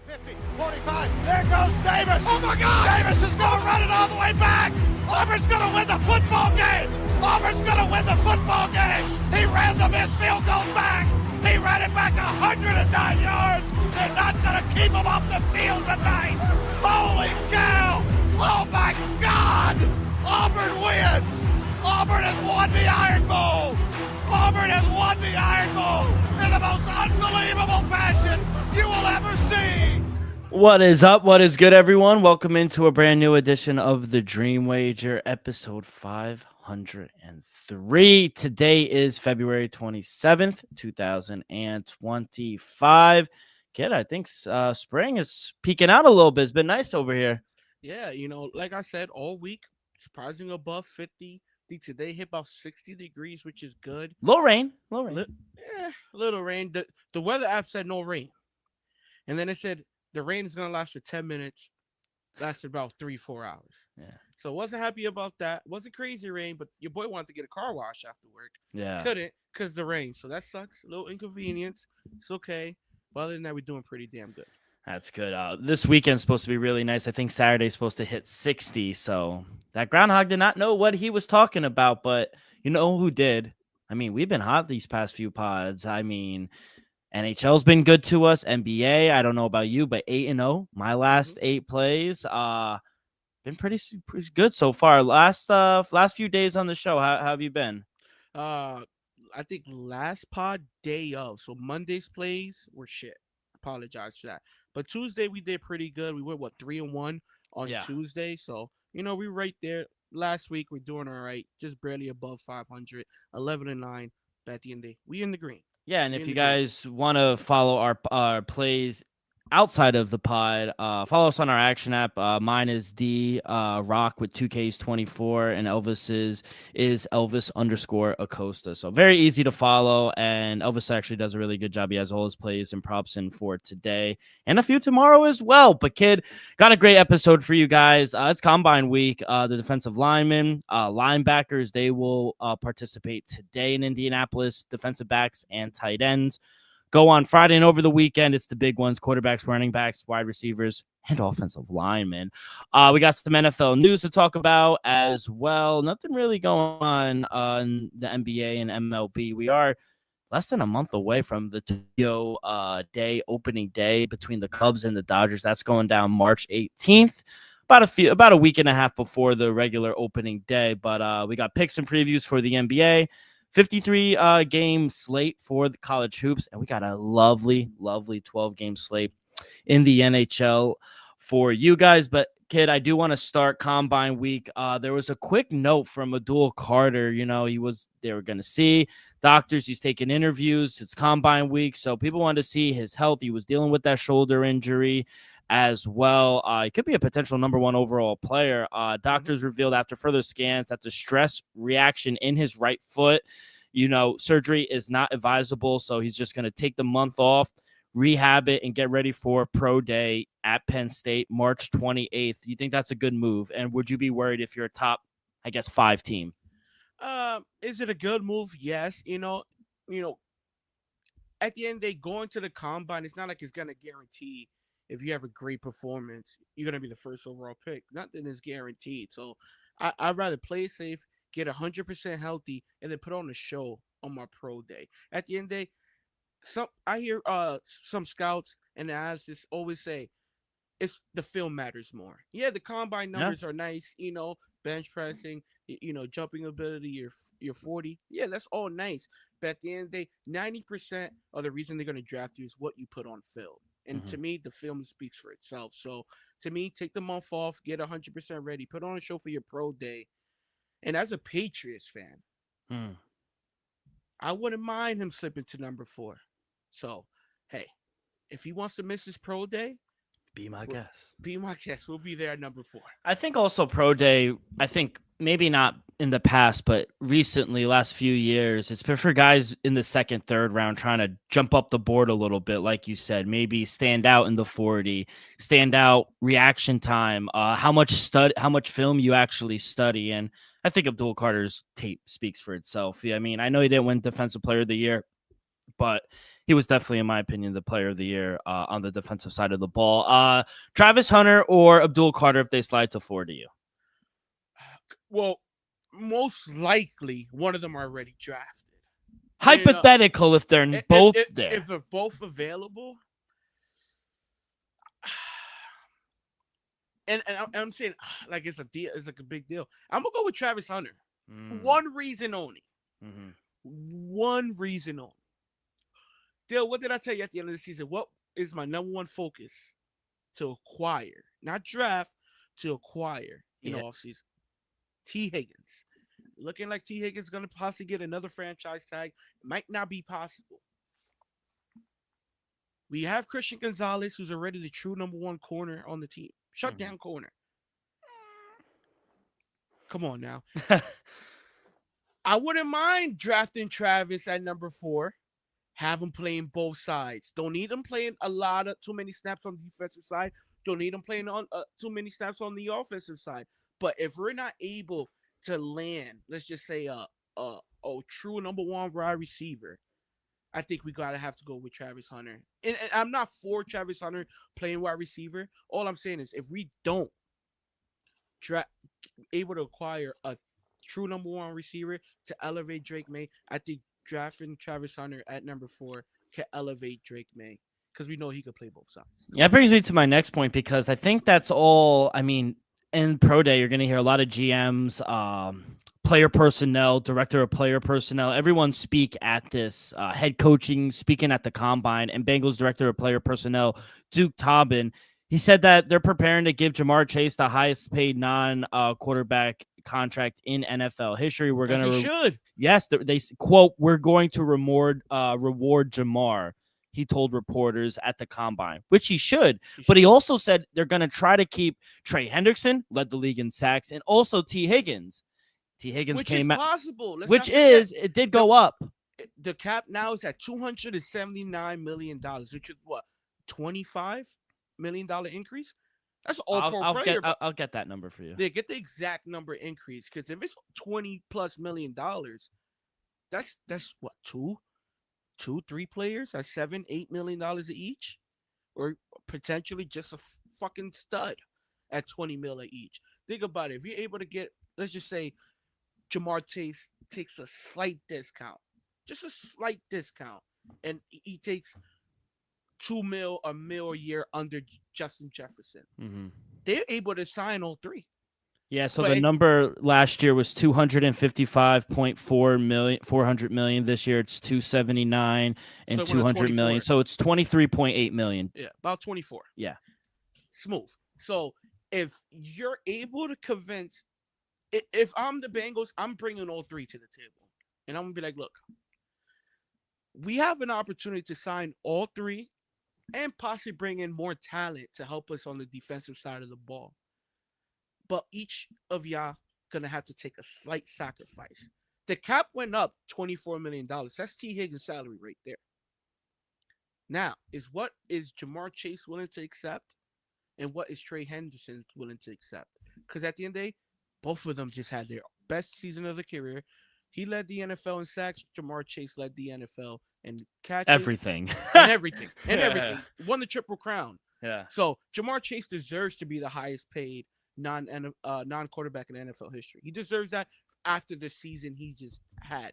50, 45, there goes Davis! Oh my God! Davis is going to run it all the way back! Auburn's going to win the football game! Auburn's going to win the football game! He ran the missed field goal back! He ran it back 109 yards! They're not going to keep him off the field tonight! Holy cow! Oh my God! Auburn wins! Auburn has won the Iron Bowl! Auburn has won the Iron Bowl in the most unbelievable fashion you will ever see! What is up? What is good, everyone? Welcome into a brand new edition of the Dream Wager, episode 503. Today is February 27th, 2025. Kid, I think spring is peeking out a little bit. It's been nice over here. Yeah, like I said, all week, surprising above 50. I think today hit about 60 degrees, which is good. Low rain. Little rain. The weather app said no rain. And then it said the rain is going to last for 10 minutes. Lasted about 3-4 hours. Yeah. So wasn't happy about that. Wasn't crazy rain, but your boy wanted to get a car wash after work. Yeah. Couldn't because the rain. So that sucks. A little inconvenience. It's okay. But other than that, we're doing pretty damn good. That's good. This weekend's supposed to be really nice. I think Saturday's supposed to hit 60. So that groundhog did not know what he was talking about, but you know who did? I mean, we've been hot these past few pods. I mean, NHL's been good to us. NBA, I don't know about you, but 8-0. My last 8 plays, been pretty good so far. Last few days on the show, how have you been? I think last pod day of. So Monday's plays were shit. Apologize for that. But Tuesday we did pretty good. We went 3-1 on Tuesday. So we're right there. Last week we're doing all right, just barely above 500, 11-9. But at the end of the day, we in the green. Yeah, and if you guys want to follow our plays outside of the pod, follow us on our action app. Mine is D Rock with 2Ks24, and Elvis's is Elvis_Acosta. So very easy to follow, and Elvis actually does a really good job. He has all his plays and props in for today and a few tomorrow as well. But kid, got a great episode for you guys. It's Combine Week. The defensive linemen, linebackers, they will participate today in Indianapolis. Defensive backs and tight ends go on Friday, and over the weekend, it's the big ones: quarterbacks, running backs, wide receivers, and offensive linemen. We got some NFL news to talk about as well. Nothing really going on in the NBA and MLB. We are less than a month away from the Tokyo opening day between the Cubs and the Dodgers. That's going down March 18th. About a week and a half before the regular opening day. But we got picks and previews for the NBA. 53 game slate for the college hoops, and we got a lovely 12-game slate in the NHL for you guys. But kid, I do want to start Combine Week. There was a quick note from Abdul Carter. They were going to see doctors. He's taking interviews. It's Combine Week, so people wanted to see his health. He was dealing with that shoulder injury as well. He could be a potential number 1 overall player. Doctors revealed after further scans that the stress reaction in his right foot, surgery is not advisable. So he's just going to take the month off, rehab it, and get ready for pro day at Penn State, March 28th. Do you think that's a good move? And would you be worried if you're a top, 5 team? Is it a good move? Yes. At the end, they going to the combine. It's not like it's going to guarantee if you have a great performance, you're going to be the first overall pick. Nothing is guaranteed. So I'd rather play safe, get 100% healthy, and then put on a show on my pro day. At the end of the day, I hear some scouts and analysts always say it's the film matters more. Yeah, the combine numbers are nice, bench pressing, jumping ability, your 40. Yeah, that's all nice. But at the end of the day, 90% of the reason they're going to draft you is what you put on film. And to me, the film speaks for itself. So to me, take the month off, get 100% ready, put on a show for your pro day. And as a Patriots fan, I wouldn't mind him slipping to number 4. So, hey, if he wants to miss his pro day, be my guest. Be my guest. We'll be there at number 4. I think also pro day, maybe not in the past, but recently, last few years, it's been for guys in the second, third round trying to jump up the board a little bit, like you said, maybe stand out in the 40, stand out reaction time, how much film you actually study. And I think Abdul Carter's tape speaks for itself. I mean, I know he didn't win Defensive Player of the Year, but He was definitely, in my opinion, the player of the year on the defensive side of the ball. Travis Hunter or Abdul Carter if they slide to 4 to you? Well, most likely one of them are already drafted. Hypothetical if they're both there. If they're both available. And I'm saying like it's a deal. It's like a big deal. I'm gonna go with Travis Hunter. One reason only. One reason only. Dale, what did I tell you at the end of the season? What is my number one focus to acquire, not draft, to acquire in the offseason? T. Higgins. Looking like T. Higgins is gonna possibly get another franchise tag. It might not be possible. We have Christian Gonzalez, who's already the true number one corner on the team. Shut down corner. Come on now. I wouldn't mind drafting Travis at number 4. Have him playing both sides. Don't need him playing too many snaps on the defensive side. Don't need him playing on too many snaps on the offensive side. But if we're not able to land, let's just say a true number 1 wide receiver, I think we gotta have to go with Travis Hunter. And I'm not for Travis Hunter playing wide receiver. All I'm saying is if we don't able to acquire a true number 1 receiver to elevate Drake May, I think drafting Travis Hunter at number 4 can elevate Drake May because we know he could play both sides. Yeah, that brings me to my next point because I think that's all. I mean, in Pro Day, you're going to hear a lot of GMs, player personnel, director of player personnel, everyone speak at this head coaching, speaking at the combine, and Bengals director of player personnel, Duke Tobin, he said that they're preparing to give Jamar Chase the highest paid non-quarterback contract in NFL history. We're going to should. Yes, they quote, "We're going to reward Jamar." He told reporters at the combine, which he should. But he also said they're going to try to keep Trey Hendrickson, led the league in sacks, and also T. Higgins. T. Higgins came out. Possible. It did go up. The cap now is at $279 million, which is what, $25 million increase? That's all pro player. I'll get that number for you. They get the exact number increase because if it's $20+ million, that's what, 3 players at $7-8 million each, or potentially just a fucking stud at $20 million each. Think about it. If you're able to get, let's just say, Jamar Chase takes a slight discount, just a slight discount, and he takes $2 million, $1 million a year under Justin Jefferson. They're able to sign all 3. Yeah, so the number last year was $255.4 million. This year it's $279 and $200 million. So it's $23.8 million. Yeah, about 24. Yeah. Smooth. So if you're able to convince, if I'm the Bengals, I'm bringing all 3 to the table. And I'm going to be like, look, we have an opportunity to sign all 3 and possibly bring in more talent to help us on the defensive side of the ball. But each of y'all gonna have to take a slight sacrifice. The cap went up $24 million. That's T. Higgins' salary right there. Now, what is Jamar Chase willing to accept, and what is Trey Hendrickson willing to accept? Because at the end of the day, both of them just had their best season of their career. He led the NFL in sacks. Jamar Chase led the NFL in catches. Everything. Everything. Won the Triple Crown. Yeah. So Jamar Chase deserves to be the highest paid non-quarterback in NFL history. He deserves that after the season he just had.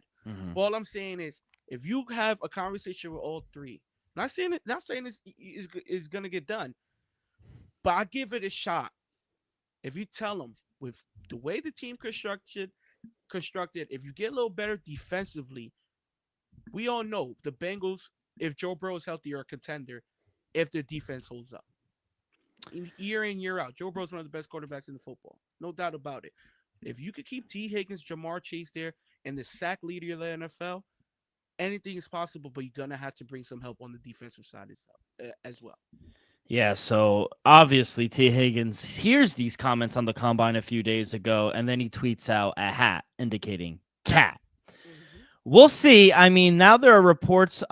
All I'm saying is, if you have a conversation with all 3, not saying this is gonna get done, but I give it a shot. If you tell them with the way the team constructed, if you get a little better defensively, we all know the Bengals, if Joe Burrow is healthy, are a contender if their defense holds up. Year in, year out, Joe Burrow's one of the best quarterbacks in the football. No doubt about it. If you could keep T. Higgins, Jamar Chase there, and the sack leader of the NFL, anything is possible, but you're going to have to bring some help on the defensive side as well. Yeah, so obviously T. Higgins hears these comments on the combine a few days ago, and then he tweets out a hat indicating cat. We'll see. I mean, now there are reports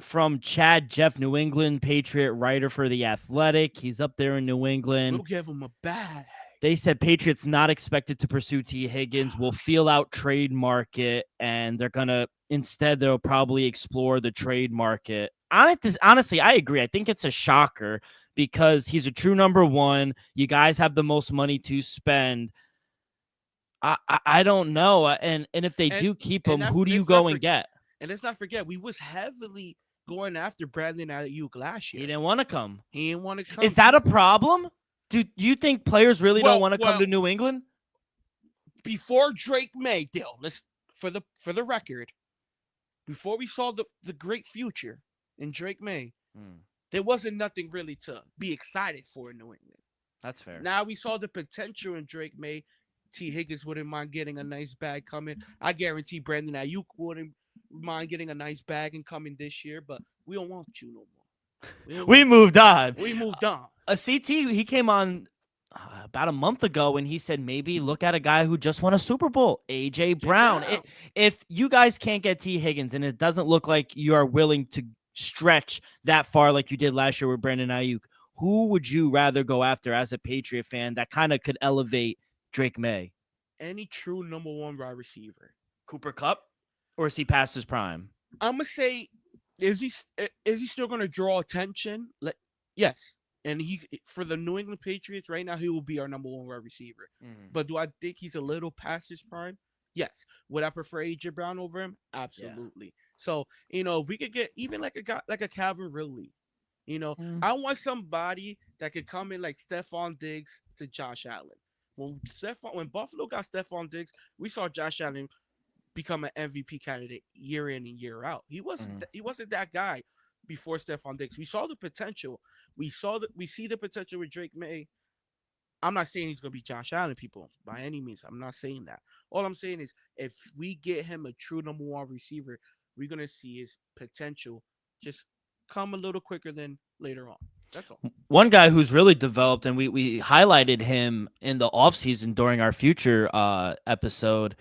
from Chad Jeff, New England Patriot writer for The Athletic. He's up there in New England. We'll give him a bag. They said Patriots not expected to pursue T. Higgins, will feel out trade market, and they'll probably explore the trade market. Honestly, I agree. I think it's a shocker because he's a true number one. You guys have the most money to spend. I don't know. And if they And do keep and him, that's, who do you let's not go and forget, get? and let's not forget, we was heavily going after Brandon Ayuk last He year. didn't want to come. He didn't want to come. Is that a problem? Do you think players really don't want to come to New England? Before Drake May, Dale, let's for the record, before we saw the great future in Drake May, there wasn't nothing really to be excited for in New England. That's fair. Now we saw the potential in Drake May. T. Higgins wouldn't mind getting a nice bag coming. I guarantee Brandon Ayuk wouldn't mind getting a nice bag and coming this year, but we don't want you no more. We moved on. We moved on. A CT, he came on about a month ago and he said maybe look at a guy who just won a Super Bowl, AJ Brown. If you guys can't get T. Higgins and it doesn't look like you are willing to stretch that far like you did last year with Brandon Ayuk, who would you rather go after as a Patriot fan that kind of could elevate Drake May? Any true number one wide receiver. Cooper Kupp? Or is he past his prime? I'm going to say, is he still going to draw attention? Yes. And he, for the New England Patriots right now, he will be our number one wide receiver. But do I think he's a little past his prime? Yes. Would I prefer AJ Brown over him? Absolutely. Yeah. So, if we could get even like a guy like a Calvin Ridley, I want somebody that could come in like Stephon Diggs to Josh Allen. When Buffalo got Stephon Diggs, we saw Josh Allen become an MVP candidate year in and year out. He wasn't that guy before Stephon Diggs. We saw the potential. We see the potential with Drake May. I'm not saying he's gonna be Josh Allen, people, by any means. I'm not saying that. All I'm saying is if we get him a true number one receiver, we're gonna see his potential just come a little quicker than later on. That's all. One guy who's really developed, and we highlighted him in the offseason during our future episode,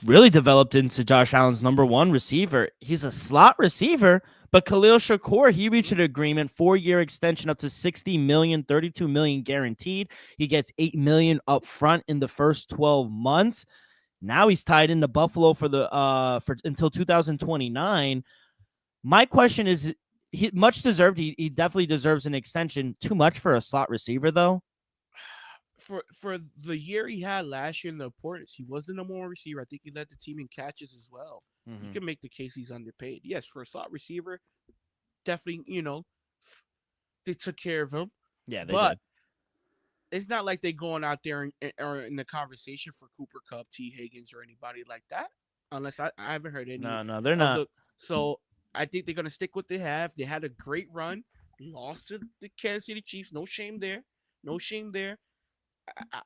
really developed into Josh Allen's number one receiver. He's a slot receiver, but Khalil Shakur, he reached an agreement, 4-year extension up to $60 million, $32 million guaranteed. He gets $8 million up front in the first 12 months. Now he's tied into Buffalo for until 2029. My question is, he much deserved. He definitely deserves an extension. Too much for a slot receiver, though. For the year he had last year in the importance, he was the number one receiver. I think he led the team in catches as well. You can make the case he's underpaid. Yes, for a slot receiver, definitely, they took care of him. Yeah, but did. It's not like they going out there or in the conversation for Cooper Kupp, T. Higgins, or anybody like that. Unless I haven't heard any. No, they're not. So I think they're going to stick what they have. They had a great run. Lost to the Kansas City Chiefs. No shame there.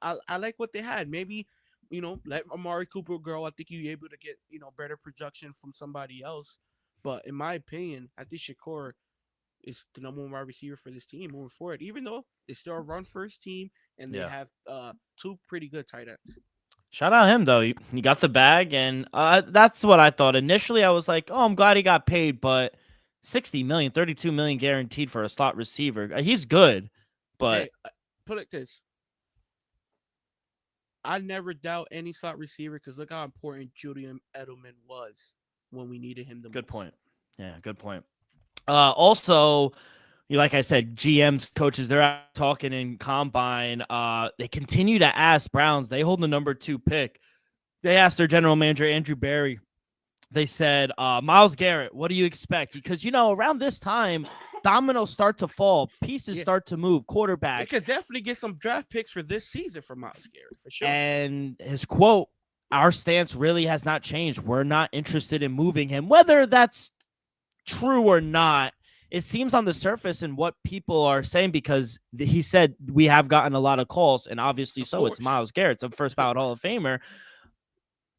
I like what they had. Maybe, let Amari Cooper grow. I think you're able to get, better production from somebody else. But in my opinion, I think Shakur is the number one wide receiver for this team moving forward, even though it's still a run-first team and they have two pretty good tight ends. Shout out him, though. He got the bag, and that's what I thought. Initially, I was like, oh, I'm glad he got paid, but $60 million, $32 million guaranteed for a slot receiver. He's good, but... Hey, put it like this. I never doubt any slot receiver because look how important Julian Edelman was when we needed him the most. Good point. Yeah, good point. Also, like I said, GMs, coaches, they're out talking in Combine. They continue to ask Browns. They hold the number 2 pick. They asked their general manager, Andrew Berry. They said, Myles Garrett, what do you expect? Because, around this time, dominoes start to fall. Pieces start to move. Quarterbacks. We could definitely get some draft picks for this season for Myles Garrett, for sure. And his quote, our stance really has not changed. We're not interested in moving him. Whether that's true or not, it seems on the surface and what people are saying, because he said we have gotten a lot of calls, and obviously so. It's Myles Garrett, it's a first ballot Hall of Famer.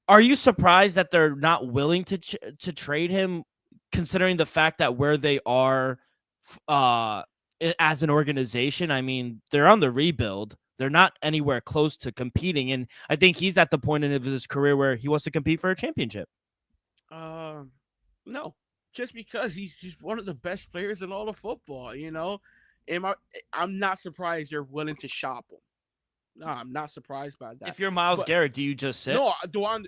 Are you surprised that they're not willing to trade him, considering the fact that where they are as an organization? I mean, they're on the rebuild. They're not anywhere close to competing, and I think he's at the point in his career where he wants to compete for a championship. No. Just because he's one of the best players in all of football, I'm not surprised they're willing to shop him. No, I'm not surprised by that. If you're Miles But Garrett, do you just sit? no, do I?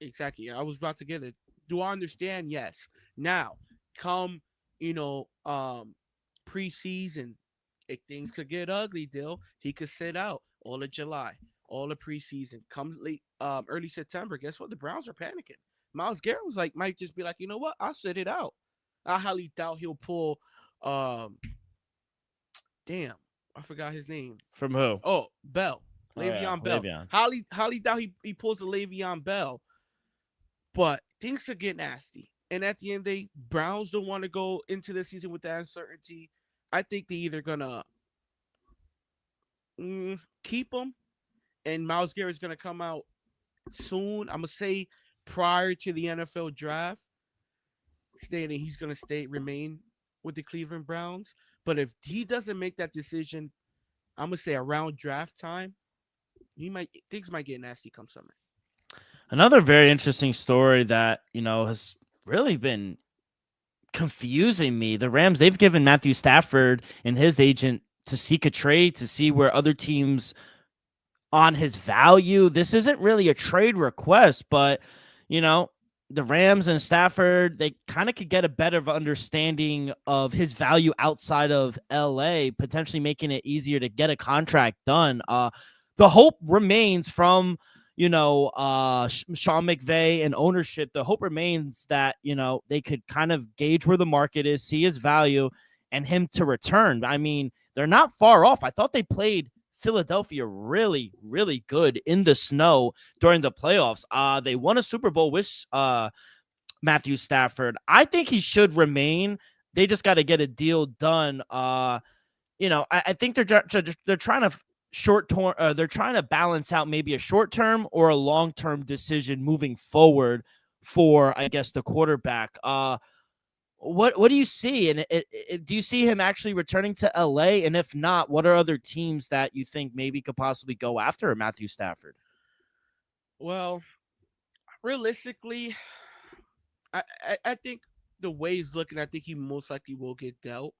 Exactly. I was about to get it. Do I understand? Yes. Now, come, you know, preseason, if things could get ugly, Dill, he could sit out all of July, all of preseason. Come late, early September. Guess what? The Browns are panicking. Miles Garrett was like, might just be like, you know what? I'll sit it out. I highly doubt he'll pull. Um, damn, I forgot his name. From who? Oh, Bell, Oh yeah, Le'Veon Bell. Le'Veon. Highly doubt he pulls a Le'Veon Bell. But things could get nasty. And at the end of the day, Browns don't want to go into the season with that uncertainty. I think they either gonna keep him, and Miles Garrett's gonna come out soon. I'm gonna say prior to the NFL draft, stating he's gonna remain with the Cleveland Browns. But if he doesn't make that decision, I'm gonna say around draft time, things might get nasty come summer. Another very interesting story that, has really been confusing me. The Rams, they've given Matthew Stafford and his agent to seek a trade to see where other teams on his value. This isn't really a trade request, but, the Rams and Stafford, they kind of could get a better understanding of his value outside of LA, potentially making it easier to get a contract done. The hope remains from, Sean McVay and ownership. The hope remains that, they could kind of gauge where the market is, see his value, and him to return. I mean, they're not far off. I thought they played Philadelphia really, really good in the snow during the playoffs. They won a Super Bowl with Matthew Stafford. I think he should remain. They just got to get a deal done. I think they're trying to they're trying to balance out maybe a short-term or a long-term decision moving forward for, I guess, the quarterback. What do you see? And do you see him actually returning to LA? And if not, what are other teams that you think maybe could possibly go after Matthew Stafford? Well, realistically, I think the way he's looking, I think he most likely will get dealt.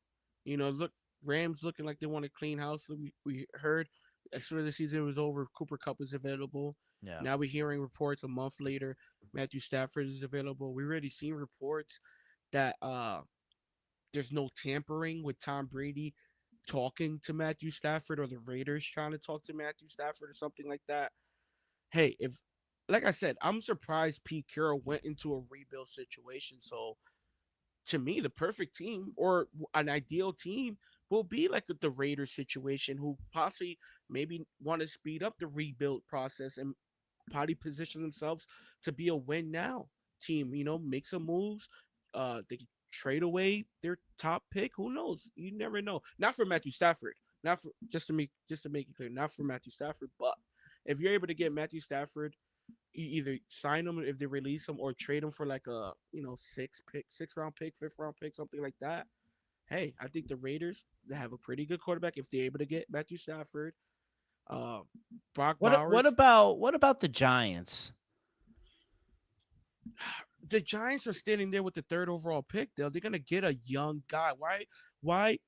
Look, Rams looking like they want to clean house. We heard as soon as the season was over, Cooper Kupp is available. Yeah. Now we're hearing reports a month later, Matthew Stafford is available. We already seen reports that there's no tampering with Tom Brady talking to Matthew Stafford or the Raiders trying to talk to Matthew Stafford or something like that. Hey, if like I said, I'm surprised Pete Carroll went into a rebuild situation. So to me, the perfect team or an ideal team will be like the Raiders situation, who possibly maybe want to speed up the rebuild process and probably position themselves to be a win now team. Make some moves. They can trade away their top pick. Who knows? You never know. Not for Matthew Stafford. Not for just to make it clear. Not for Matthew Stafford, but if you're able to get Matthew Stafford, you either sign him if they release him or trade him for like a six round pick, fifth round pick, something like that. Hey, I think the Raiders, they have a pretty good quarterback if they're able to get Matthew Stafford. Uh, Brock What Bowers. about the Giants? The Giants are standing there with the third overall pick. They're gonna get a young guy. Why?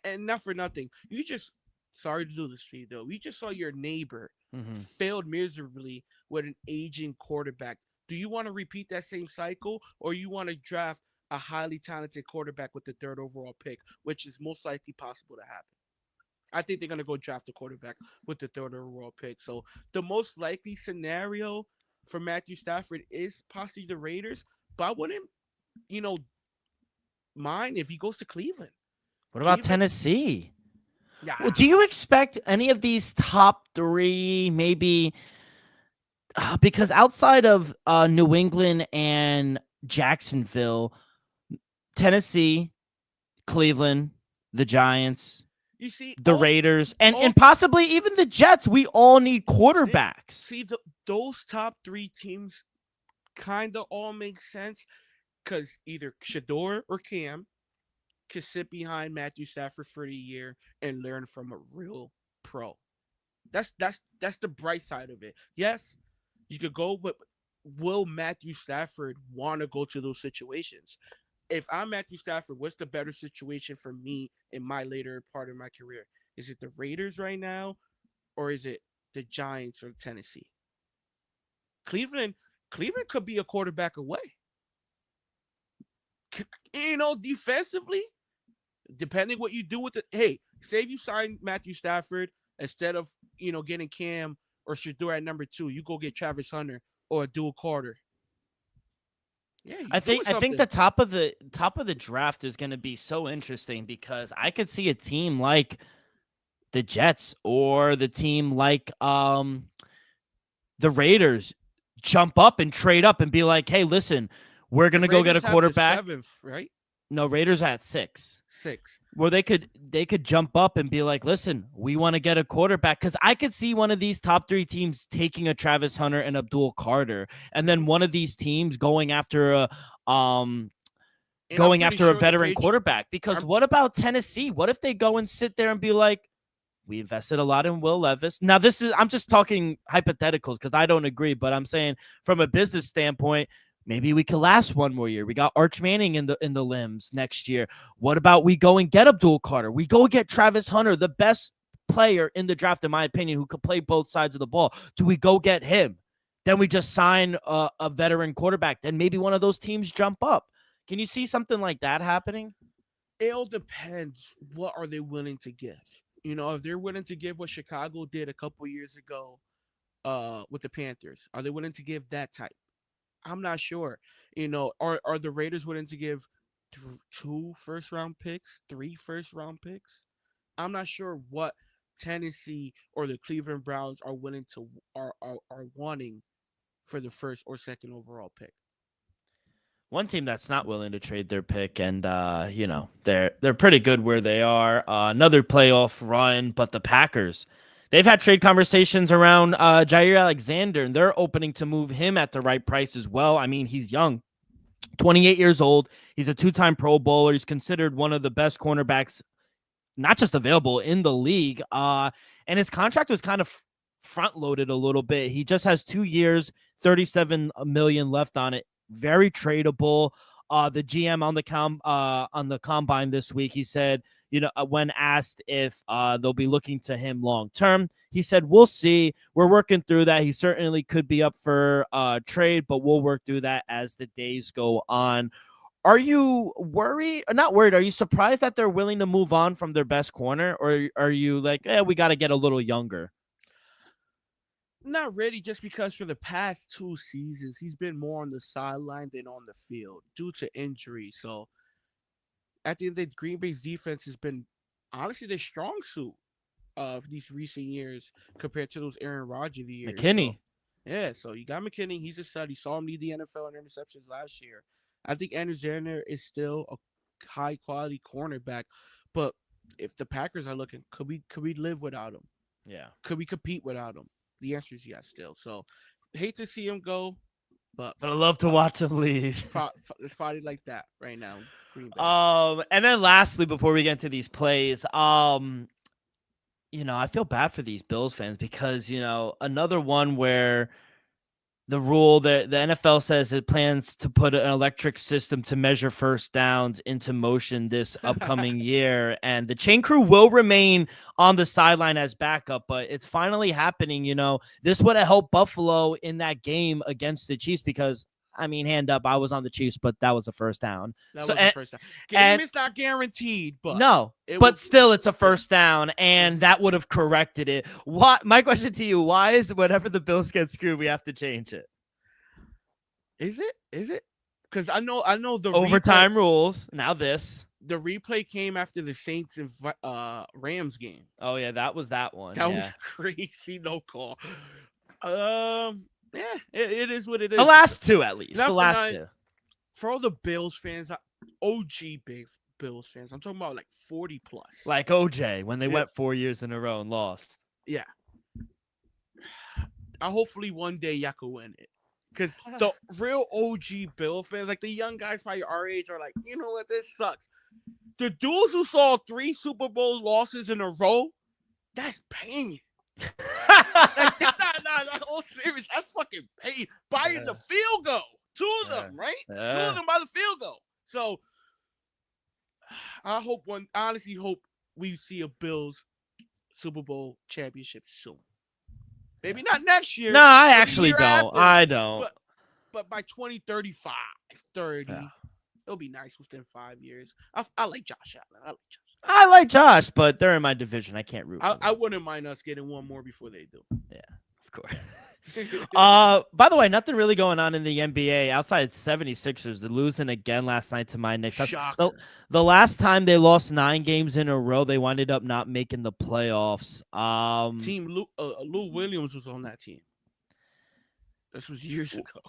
And not for nothing. You just sorry to do this to you though. You just saw your neighbor Mm-hmm. failed miserably with an aging quarterback. Do you want to repeat that same cycle, or you want to draft a highly talented quarterback with the third overall pick, which is most likely possible to happen? I think they're gonna go draft a quarterback with the third overall pick. So the most likely scenario for Matthew Stafford is possibly the Raiders, but I wouldn't, you know, mind if he goes to Cleveland. What about Cleveland, Tennessee? yeah, Well, do you expect any of these top three, maybe because outside of New England and Jacksonville, Tennessee, Cleveland, the Giants, you see, the Raiders, and possibly even the Jets, we all need quarterbacks. See, those top three teams kind of all make sense because either Shador or Cam could sit behind Matthew Stafford for a year and learn from a real pro. That's the bright side of it. Yes, you could go, but will Matthew Stafford want to go to those situations? If I'm Matthew Stafford, what's the better situation for me in my later part of my career? Is it the Raiders right now? or is it the Giants or Tennessee? Cleveland, Cleveland could be a quarterback away. Defensively, depending what you do with it. Hey, say if you sign Matthew Stafford instead of getting Cam or Shador at number 2, you go get Travis Hunter or Abdul Carter. Yeah, I doing think something. the top of the draft is going to be so interesting because I could see a team like the Jets or the team like the Raiders jump up and trade up and be like, "Hey, listen, we're going to go get a quarterback." Have the 7th, right? No, Raiders at 6. 6. Where they could jump up and be like, "Listen, we want to get a quarterback," because I could see one of these top 3 teams taking a Travis Hunter and Abdul Carter, and then one of these teams going after a veteran quarterback. Because what about Tennessee? What if they go and sit there and be like, "We invested a lot in Will Levis." Now, I'm just talking hypotheticals because I don't agree, but I'm saying from a business standpoint, maybe we could last one more year. We got Arch Manning in the limbs next year. What about we go and get Abdul Carter? We go get Travis Hunter, the best player in the draft, in my opinion, who could play both sides of the ball. Do we go get him? Then we just sign a veteran quarterback. Then maybe one of those teams jump up. Can you see something like that happening? It all depends. What are they willing to give? If they're willing to give what Chicago did a couple years ago with the Panthers, are they willing to give that type? I'm not sure. Are the Raiders willing to give 2 first-round picks, 3 first-round picks? I'm not sure what Tennessee or the Cleveland Browns are willing to are wanting for the first or second overall pick. One team that's not willing to trade their pick, and they're pretty good where they are. Another playoff run, but the Packers, they've had trade conversations around Jair Alexander, and they're opening to move him at the right price as well. I mean, he's young, 28 years old. He's a 2-time Pro Bowler. He's considered one of the best cornerbacks, not just available in the league. And his contract was kind of front-loaded a little bit. He just has 2 years, $37 million left on it. Very tradable. The GM on the combine this week, he said, when asked if they'll be looking to him long term, he said, "We'll see. We're working through that. He certainly could be up for trade, but we'll work through that as the days go on." Are you worried? Not worried. Are you surprised that they're willing to move on from their best corner, or are you like, we got to get a little younger? Not really, just because for the past 2 seasons, he's been more on the sideline than on the field due to injury. So at the end of the day, Green Bay's defense has been honestly their strong suit of these recent years compared to those Aaron Rodgers years. McKinney. So you got McKinney. He's a stud. You saw him lead the NFL in interceptions last year. I think Alexander is still a high quality cornerback, but if the Packers are looking, could we live without him? Yeah. Could we compete without him? The answer is yes still. So hate to see him go, but I love to watch him leave. It's fighting like that right now. Green Bay. And then lastly, before we get into these plays, I feel bad for these Bills fans because, another one where the rule that the NFL says it plans to put an electric system to measure first downs into motion this upcoming year. And the chain crew will remain on the sideline as backup, but it's finally happening. This would have helped Buffalo in that game against the Chiefs because, hand up, I was on the Chiefs, but that was a first down. That was a first down. Game is not guaranteed, but no, but still, it's a first down, and that would have corrected it. My question to you: why is whenever the Bills get screwed, we have to change it? Is it? Because I know the overtime replay, rules. Now the replay came after the Saints and Rams game. Oh yeah, that was that one. That was crazy. No call. Yeah, it is what it is. The last two, at least. The last two. For all the Bills fans, OG big Bills fans, I'm talking about like 40 plus. Like OJ when they went 4 years in a row and lost. Yeah. Hopefully one day y'all can win it. Because the real OG Bill fans, like the young guys probably our age, are like, you know what, this sucks. The dudes who saw 3 Super Bowl losses in a row, that's pain. Nah, all serious. That's fucking pain. Buying the field goal. 2 of them, right? 2 of them by the field goal. So I honestly hope we see a Bills Super Bowl championship soon. Maybe not next year. No, I or the actually year don't. after, I don't. But by 2035, 30, Yeah. it'll be nice within 5 years. I like Josh Allen. I like Josh, but they're in my division. I can't root for them. I wouldn't mind us getting one more before they do. Yeah, of course. By the way, nothing really going on in the NBA outside 76ers. They're losing again last night to my Knicks. The last time they lost 9 games in a row, they winded up not making the playoffs. Team Lou Williams was on that team. This was years ago.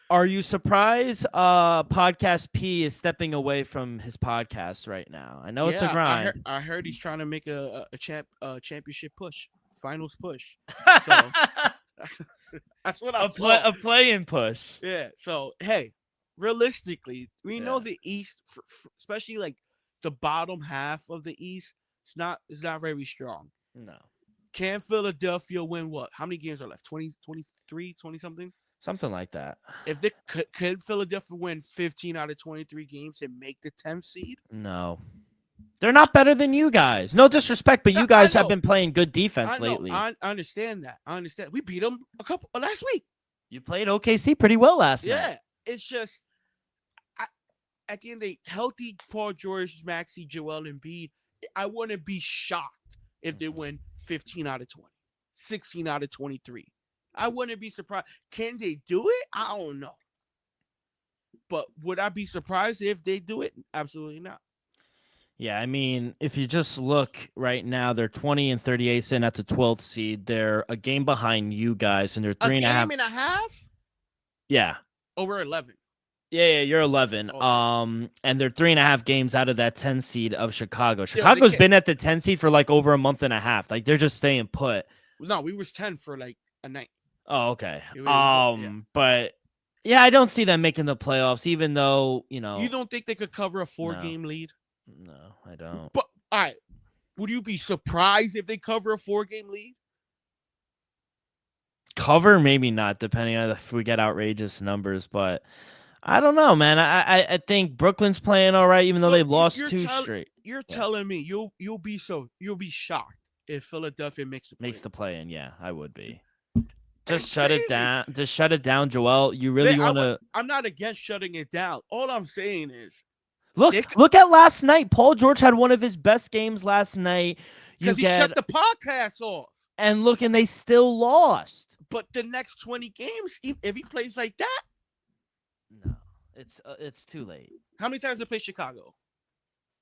Are you surprised Podcast P is stepping away from his podcast right now? I know it's a grind. I heard he's trying to make a championship push, finals push. So that's what I thought. A play-in push. Yeah. So hey, realistically, we know the East, especially like the bottom half of the East, it's not very strong. No. Can Philadelphia win what? How many games are left? 20, 23, 20 something? Something like that. If they could Philadelphia win 15 out of 23 games and make the 10th seed? No. They're not better than you guys. No disrespect, but you guys have been playing good defense lately. I understand that. I understand. We beat them last week. You played OKC pretty well last night. Yeah. It's just at the end of the day, healthy Paul George, Maxey, Joel Embiid, I wouldn't be shocked if they win 15 out of 20, 16 out of 23. I wouldn't be surprised. Can they do it? I don't know. But would I be surprised if they do it? Absolutely not. Yeah, I mean, if you just look right now, they're 20 and 38 sitting at the 12th seed. They're a game behind you guys, and they're 3.5. A game and a half? Yeah. Oh, we're 11. Yeah, you're 11. Oh. And they're 3.5 games out of that 10 seed of Chicago. Chicago's been at the 10 seed for like over a month and a half. Like they're just staying put. No, we was 10 for like a night. Oh, okay. But yeah, I don't see them making the playoffs, even though, you don't think they could cover a 4-game lead? No, I don't. But all right, would you be surprised if they cover a 4-game lead? Cover, maybe not, depending on if we get outrageous numbers, but I don't know, man. I think Brooklyn's playing all right, even though they've lost 2 straight. You're telling me you'll be shocked if Philadelphia makes the play-in. Yeah, I would be. Just shut it down. Just shut it down, Joel. You really want to? I'm not against shutting it down. All I'm saying is, look at last night. Paul George had one of his best games last night. Because he shut the podcast off. And look, and they still lost. But the next 20 games, if he plays like that, no, it's too late. How many times did they play Chicago?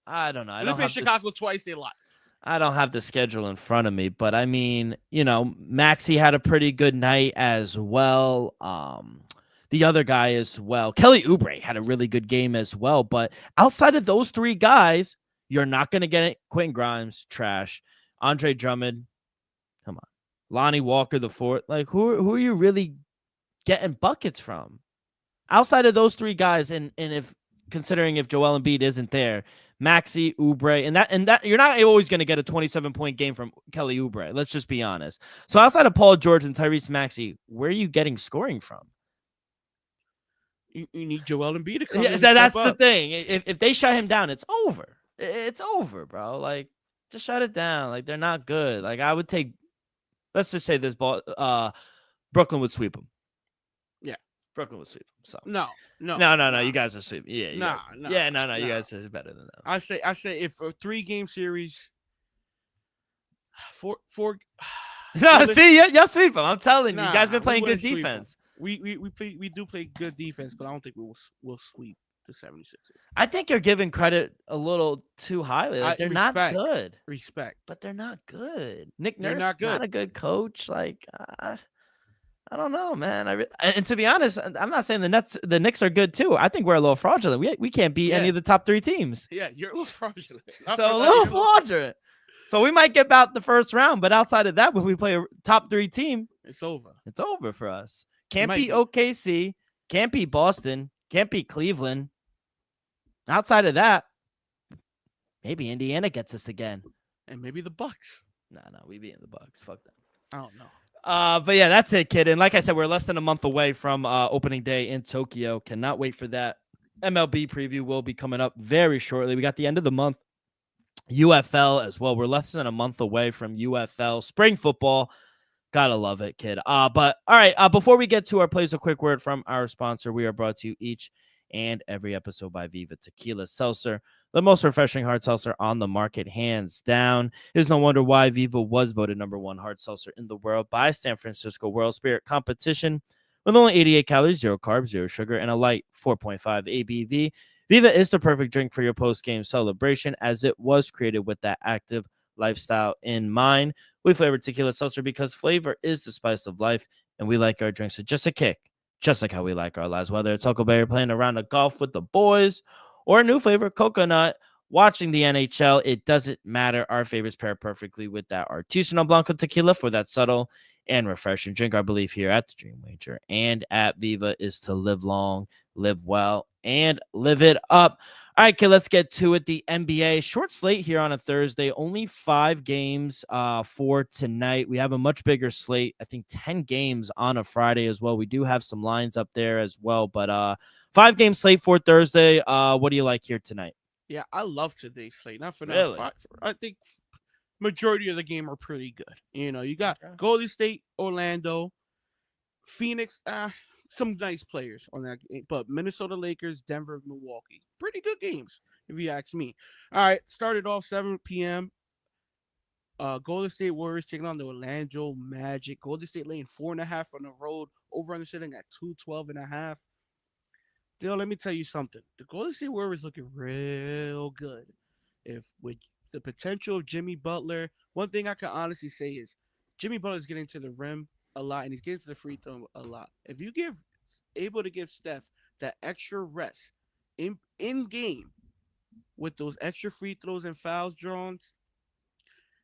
I don't know. They played Chicago twice in life. I don't have the schedule in front of me, but I mean, Maxey had a pretty good night as well. The other guy as well. Kelly Oubre had a really good game as well. But outside of those 3 guys, you're not going to get it. Quentin Grimes, trash. Andre Drummond, come on. Lonnie Walker, the 4th. Like, who are you really getting buckets from? Outside of those 3 guys, and if considering if Joel Embiid isn't there, Maxey, Oubre, and that you're not always going to get a 27-point game from Kelly Oubre. Let's just be honest. So outside of Paul George and Tyrese Maxey, where are you getting scoring from? You need Joel Embiid to come. Yeah, that's the thing. If they shut him down, it's over. It's over, bro. Like, just shut it down. Like, they're not good. Like, I would take. Let's just say this ball. Brooklyn would sweep them. Yeah, Brooklyn would sweep them. So no. You guys are sweeping. Yeah, no. You guys are better than that. I say if a 3-game series, four. No, see, y'all sweep them. I'm telling you, you guys been playing good defense. We do play good defense, but I don't think we'll sweep the 76ers. I think you're giving credit a little too highly. Like, they're not good. Respect. But they're not good. Nick Nurse not a good coach. Like, I don't know, man. And to be honest, I'm not saying the Knicks are good too. I think we're a little fraudulent. We can't beat any of the top 3 teams. Yeah, you're a little fraudulent. So a little fraudulent. So we might get about the first round, but outside of that, when we play a top 3 team, it's over. It's over for us. Can't beat OKC. Can't beat Boston. Can't beat Cleveland. Outside of that, maybe Indiana gets us again. And maybe the Bucks. No, we beating the Bucks. Fuck them. I don't know. But yeah, that's it, kid. And like I said, we're less than a month away from opening day in Tokyo. Cannot wait for that. MLB preview will be coming up very shortly. We got the end of the month UFL as well. We're less than a month away from UFL spring football. Gotta love it, kid. But all right, before we get to our plays, a quick word from our sponsor. We are brought to you each and every episode by Viva Tequila Seltzer, the most refreshing hard seltzer on the market, hands down. There's no wonder why Viva was voted #1 hard seltzer in the world by San Francisco World Spirit Competition. With only 88 calories, 0 carbs, 0 sugar, and a light 4.5 ABV, Viva is the perfect drink for your post-game celebration, as it was created with that active lifestyle in mind. We flavor tequila seltzer because flavor is the spice of life, and we like our drinks with just a kick, just like how we like our lives. Whether it's Huckleberry playing around a golf with the boys or a new flavor, coconut, watching the NHL, it doesn't matter. Our favorites pair perfectly with that artisanal blanco tequila for that subtle and refreshing drink. Our belief here at the Dream Wager and at Viva is to live long, live well, and live it up. All right, kid, let's get to it. The NBA short slate here on a Thursday. Only 5 games for tonight. We have a much bigger slate. I think 10 games on a Friday as well. We do have some lines up there as well. But 5-game slate for Thursday. What do you like here tonight? Yeah, I love today's slate. Not for now. Really? I think majority of the game are pretty good. You got Okay. Golden State, Orlando, Phoenix. Some nice players on that game, but Minnesota Lakers, Denver, Milwaukee, pretty good games if you ask me. All right, started off 7 p.m. Golden State Warriors taking on the Orlando Magic. Golden State laying 4.5 on the road. Over under sitting at 212.5. Still, let me tell you something. The Golden State Warriors looking real good. If with the potential of Jimmy Butler, one thing I can honestly say is Jimmy Butler's getting to the rim a lot and he's getting to the free throw a lot. If you give able to give Steph that extra rest in game with those extra free throws and fouls drawn,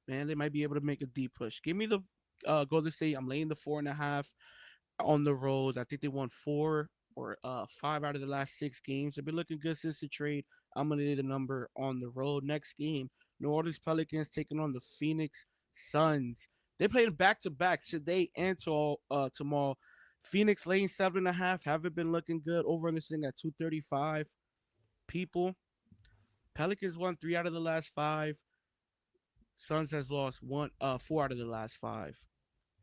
man, they might be able to make a deep push. Give me the Golden State. I'm laying the 4.5 on the road. I think they won 4 or 5 out of the last 6 games. They've been looking good since the trade. I'm gonna lay the number on the road. Next game, New Orleans Pelicans taking on the Phoenix Suns. They played back to back today and tomorrow. Phoenix laying 7.5. Haven't been looking good. Over on this thing at 235. People. Pelicans won 3 out of the last 5. Suns has lost 4 out of the last 5.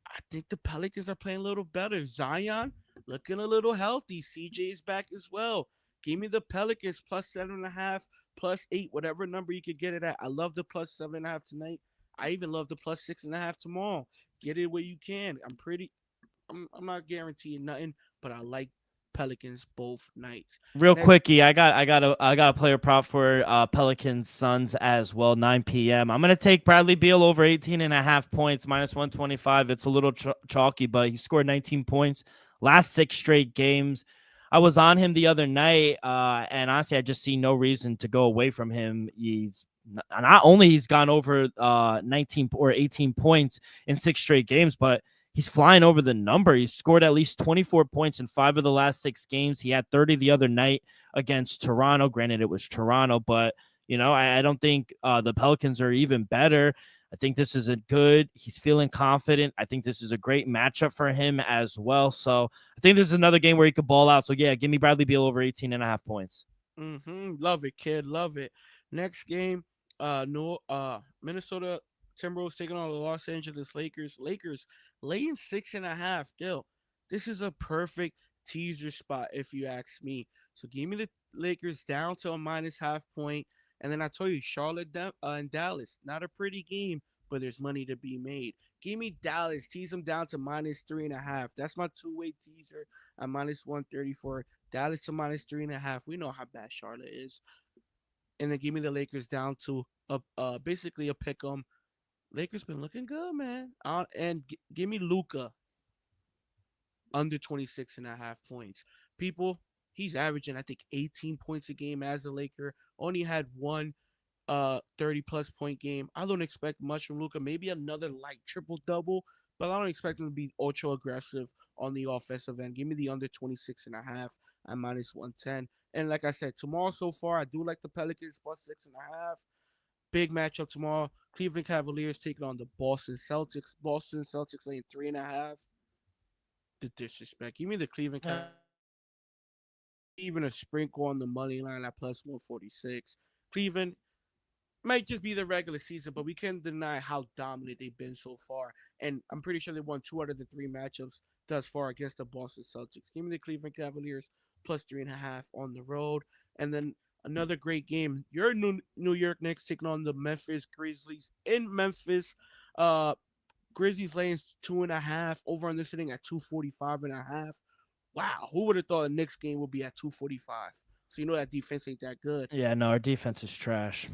I think the Pelicans are playing a little better. Zion looking a little healthy. CJ is back as well. Give me the Pelicans plus 7.5, plus 8, whatever number you could get it at. I love the plus 7.5 tonight. I even love the plus 6.5 tomorrow. Get it where you can. I'm not guaranteeing nothing, but I like Pelicans both nights. Real Next, quickie, I got a player prop for Pelicans Suns as well, 9 p.m. I'm gonna take Bradley Beal over 18.5 points, -125. It's a little chalky, but he scored 19 points last 6 straight games. I was on him the other night, and honestly, I just see no reason to go away from him. Not only he's gone over 19 or 18 points in 6 straight games, but he's flying over the number. He scored at least 24 points in 5 of the last 6 games. He had 30 the other night against Toronto. Granted, it was Toronto, but I don't think the Pelicans are even better. I think this is he's feeling confident. I think this is a great matchup for him as well. So I think this is another game where he could ball out. So yeah, give me Bradley Beal over 18.5 points. love it, kid. Love it. Next game, no, Minnesota Timberwolves taking on the Los Angeles Lakers. Lakers laying 6.5. Still, this is a perfect teaser spot if you ask me. So give me the Lakers down to a minus half point, and then I told you Charlotte and Dallas. Not a pretty game, but there's money to be made. Give me Dallas. Tease them down to -3.5. That's my two-way teaser at -134. Dallas to -3.5. We know how bad Charlotte is, and then give me the Lakers down to basically a pick 'em. Lakers been looking good, man. And give me Luca under 26.5 points. People, he's averaging I think 18 points a game as a Laker. Only had one 30 plus point game. I don't expect much from Luca. Maybe another light triple double, but I don't expect him to be ultra aggressive on the offensive end. Give me the under 26.5 at -110. And like I said, tomorrow so far, I do like the Pelicans plus 6.5. Big matchup tomorrow. Cleveland Cavaliers taking on the Boston Celtics. Boston Celtics laying 3.5. The disrespect. Give me the Cleveland Cavaliers. Even a sprinkle on the money line at plus 146. Cleveland Might just be the regular season, but we can't deny how dominant they've been so far. And I'm pretty sure they won 2 out of the 3 matchups thus far against the Boston Celtics. Give me the Cleveland Cavaliers plus 3.5 on the road. And then another great game. Your New York Knicks taking on the Memphis Grizzlies in Memphis. Grizzlies laying 2.5. Over on this sitting at 245.5. Wow, who would have thought a Knicks game would be at 245? So you know that defense ain't that good. Yeah, no, our defense is trash.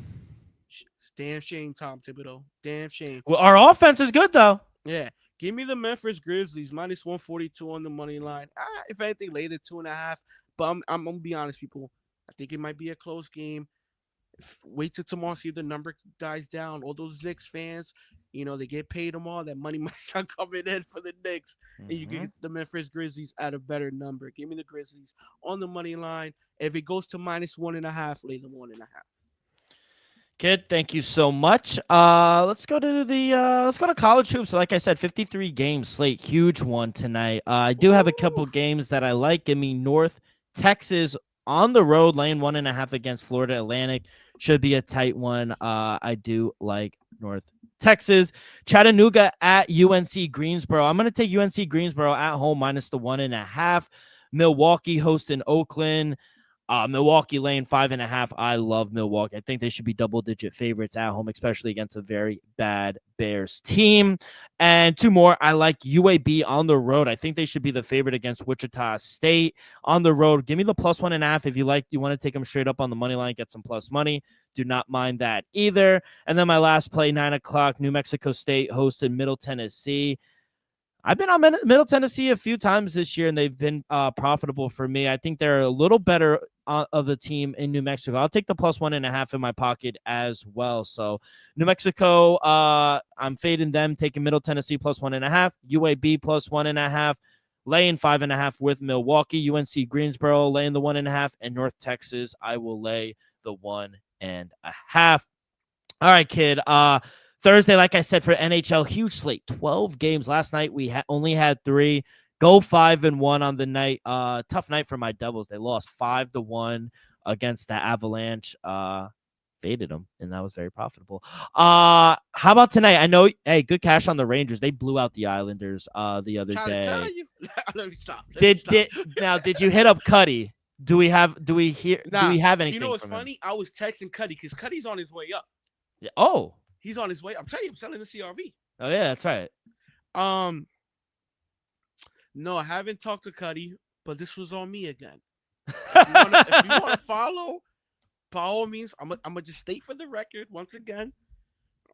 It's damn shame, Tom Thibodeau. Damn shame. Well, our offense is good though. Yeah, give me the Memphis Grizzlies minus 142 on the money line. If anything, lay the 2.5. But I'm gonna be honest, people. I think it might be a close game. Wait till tomorrow, see if the number dies down. All those Knicks fans, they get paid tomorrow. That money might start coming in for the Knicks, and you can get the Memphis Grizzlies at a better number. Give me the Grizzlies on the money line. If it goes to minus 1.5, lay the 1.5. Kid, thank you so much. Let's go to college hoops. So like I said, 53 game slate, huge one tonight. I do have a couple games that I like. Give me North Texas on the road, laying 1.5 against Florida Atlantic. Should be a tight one. I do like North Texas. Chattanooga at UNC Greensboro. I'm going to take UNC Greensboro at home minus the 1.5. Milwaukee hosting Oakland. Milwaukee laying 5.5. I love Milwaukee. I think they should be double-digit favorites at home, especially against a very bad Bears team. And 2 more. I like UAB on the road. I think they should be the favorite against Wichita State on the road. Give me the plus 1.5 if you want to take them straight up on the money line, get some plus money. Do not mind that either. And then my last play, 9 o'clock, New Mexico State hosted Middle Tennessee. I've been on Middle Tennessee a few times this year, and they've been profitable for me. I think they're a little better of the team in New Mexico. I'll take the plus 1.5 in my pocket as well. So New Mexico, I'm fading them, taking Middle Tennessee plus 1.5, UAB plus 1.5, laying 5.5 with Milwaukee, UNC Greensboro laying the 1.5, and North Texas, I will lay the 1.5. All right, kid. Thursday, like I said, for NHL, huge slate, 12 games. Last night, we only had 3. Go 5-1 on the night. Tough night for my Devils. They lost 5-1 against the Avalanche. Faded them, and that was very profitable. How about tonight? I know, hey, good cash on the Rangers. They blew out the Islanders the other day. Tell you. Let me stop. Now, did you hit up Cuddy? Do we have anything? You know what's funny? I was texting Cuddy because Cuddy's on his way up. Yeah. Oh. He's on his way. I'm telling you, I'm selling the CRV. Oh yeah, that's right. No, I haven't talked to Cuddy, but this was on me again. If you want to follow, by all means, I'm gonna just state for the record once again,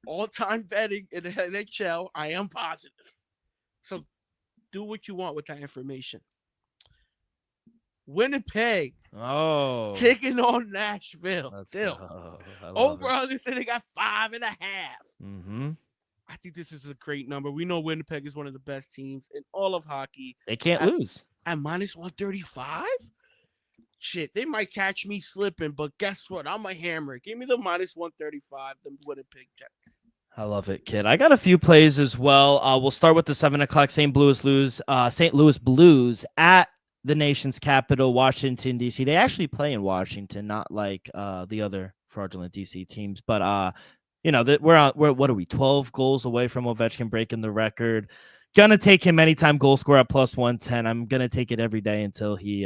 all-time betting in the NHL. I am positive. So do what you want with that information. Winnipeg. Oh. Taking on Nashville. Still. Over on this, they got 5.5. Mm-hmm. I think this is a great number. We know Winnipeg is one of the best teams in all of hockey. They can't lose. At minus 135? Shit, they might catch me slipping, but guess what? I'm a hammer. Give me the minus 135, the Winnipeg Jets. I love it, kid. I got a few plays as well. We'll start with the 7 o'clock St. Louis Blues at the nation's capital, Washington, D.C. They actually play in Washington, not like the other fraudulent D.C. teams. But, we're what are we, 12 goals away from Ovechkin breaking the record. Gonna take him anytime goal scorer at plus 110. I'm gonna take it every day until he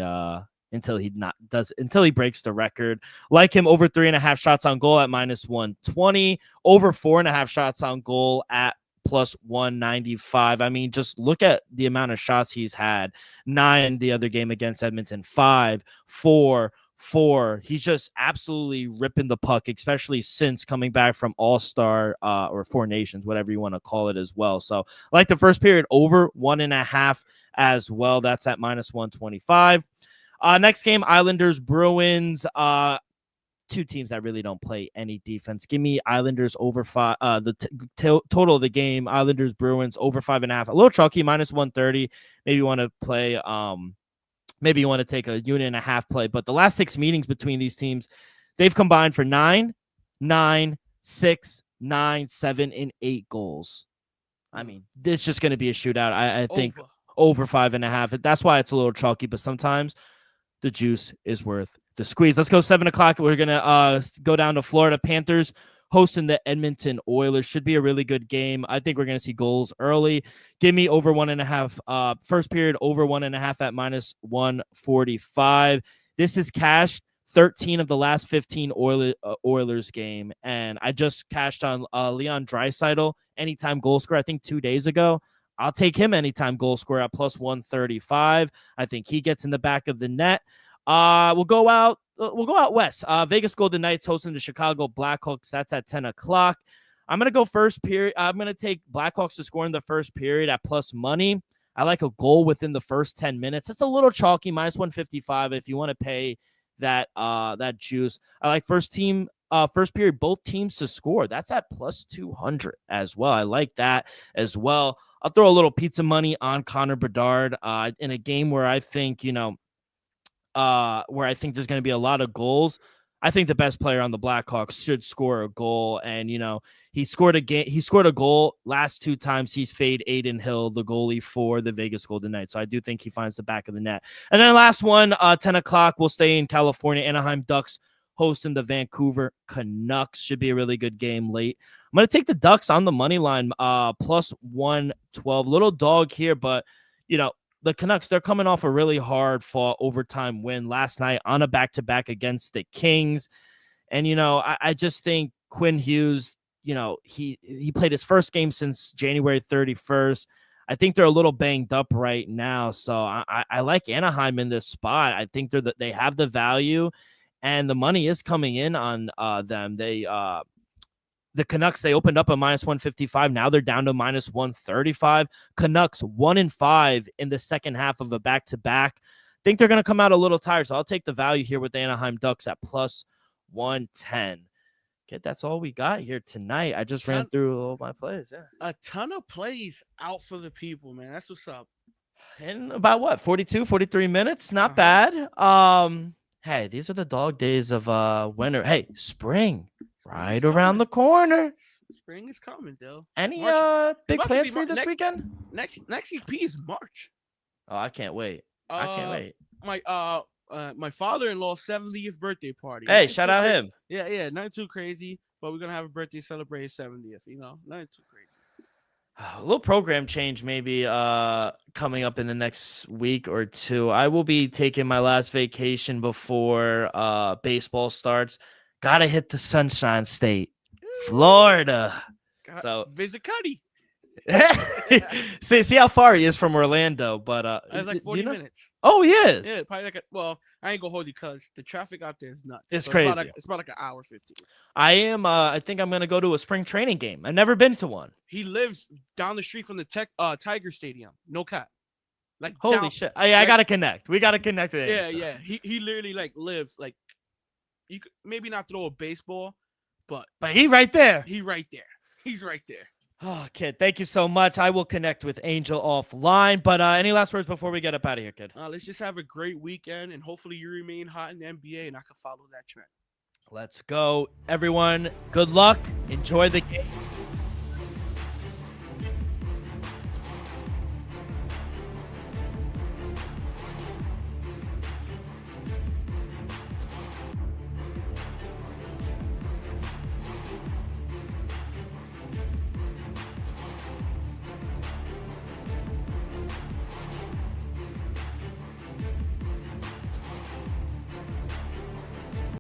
breaks the record. Like him over 3.5 shots on goal at minus 120, over 4.5 shots on goal at plus 195. I mean, just look at the amount of shots he's had. 9 the other game against Edmonton, 5, 4. He's just absolutely ripping the puck, especially since coming back from All-Star or Four Nations, whatever you want to call it as well. So like the first period, over 1.5 as well. That's at minus 125. Next game, Islanders, Bruins. 2 teams that really don't play any defense. Give me Islanders over 5. Total of the game, Islanders, Bruins over 5.5. A little chalky, minus 130. Maybe you want to play. Maybe you want to take a unit and a half play. But the last 6 meetings between these teams, they've combined for 9, 6, 9, 7, and 8 goals. I mean, it's just going to be a shootout. I think over 5.5. That's why it's a little chalky. But sometimes the juice is worth the squeeze. Let's go 7 o'clock. We're going to go down to Florida Panthers hosting the Edmonton Oilers. Should be a really good game. I think we're going to see goals early. Give me over 1.5. First period over 1.5 at minus 145. This is cashed 13 of the last 15 Oilers game, and I just cashed on Leon Draisaitl anytime goal scorer, I think 2 days ago. I'll take him anytime goal scorer at plus 135. I think he gets in the back of the net. We'll go out west. Vegas Golden Knights hosting the Chicago Blackhawks. That's at 10 o'clock. I'm going to go first period. I'm going to take Blackhawks to score in the first period at plus money. I like a goal within the first 10 minutes. It's a little chalky, minus 155 if you want to pay that juice. I like first period, both teams to score. That's at plus 200 as well. I like that as well. I'll throw a little pizza money on Connor Bedard in a game where I think, where I think there's going to be a lot of goals. I think the best player on the Blackhawks should score a goal. And, he scored a goal last 2 times. He's fade Aiden Hill, the goalie for the Vegas Golden Knights. So I do think he finds the back of the net. And then last one, 10 o'clock, we'll stay in California. Anaheim Ducks hosting the Vancouver Canucks. Should be a really good game late. I'm going to take the Ducks on the money line, plus 112. Little dog here, but, the Canucks, they're coming off a really hard-fought overtime win last night on a back-to-back against the Kings. And, I just think Quinn Hughes, he played his first game since January 31st. I think they're a little banged up right now. So I like Anaheim in this spot. I think they have the value, and the money is coming in on them. The Canucks, they opened up a minus 155. Now they're down to minus 135. Canucks 1-5 in the second half of a back-to-back. Think they're going to come out a little tired, so I'll take the value here with the Anaheim Ducks at plus 110. Okay, that's all we got here tonight. I just ran through all my plays. Yeah, a ton of plays out for the people, man. That's what's up. In about 43 minutes? Not bad. Hey, these are the dog days of winter. Hey, spring. Right around the corner. Spring is coming, though. Any big plans for you this weekend? Next EP is March. Oh, I can't wait. I can't wait. My father-in-law's 70th birthday party. Hey, shout out him. Yeah, nothing too crazy, but we're gonna have a birthday celebrate 70th. Nothing too crazy. A little program change maybe coming up in the next week or two. I will be taking my last vacation before baseball starts. Gotta hit the Sunshine State, Florida. So visit Cuddy. see how far he is from Orlando, but it's like 40 minutes. Oh, he is. Yeah, probably I ain't gonna hold you because the traffic out there is nuts. It's crazy. It's about like an hour 50. I think I'm gonna go to a spring training game. I've never been to one. He lives down the street from the Tiger Stadium. No cap. Like holy shit. I gotta connect. We gotta connect it. Yeah. He literally lives you could maybe not throw a baseball, but he right there. He's right there. Oh, kid, thank you so much. I will connect with Angel offline. But any last words before we get up out of here, kid? Let's just have a great weekend, and hopefully you remain hot in the NBA, and I can follow that trend. Let's go, everyone. Good luck. Enjoy the game.